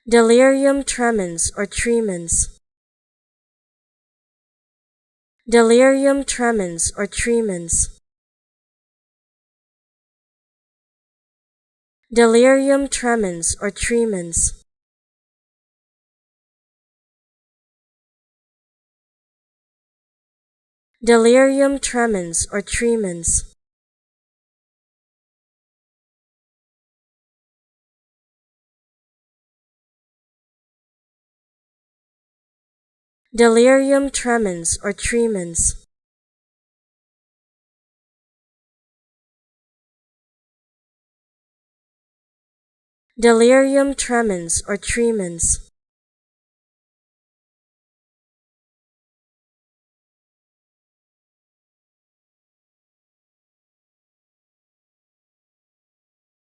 Delirium tremens or tremens. Delirium tremens or tremens. Delirium tremens or tremens. Delirium tremens or tremens. Delirium tremens or tremens. Delirium tremens or tremens.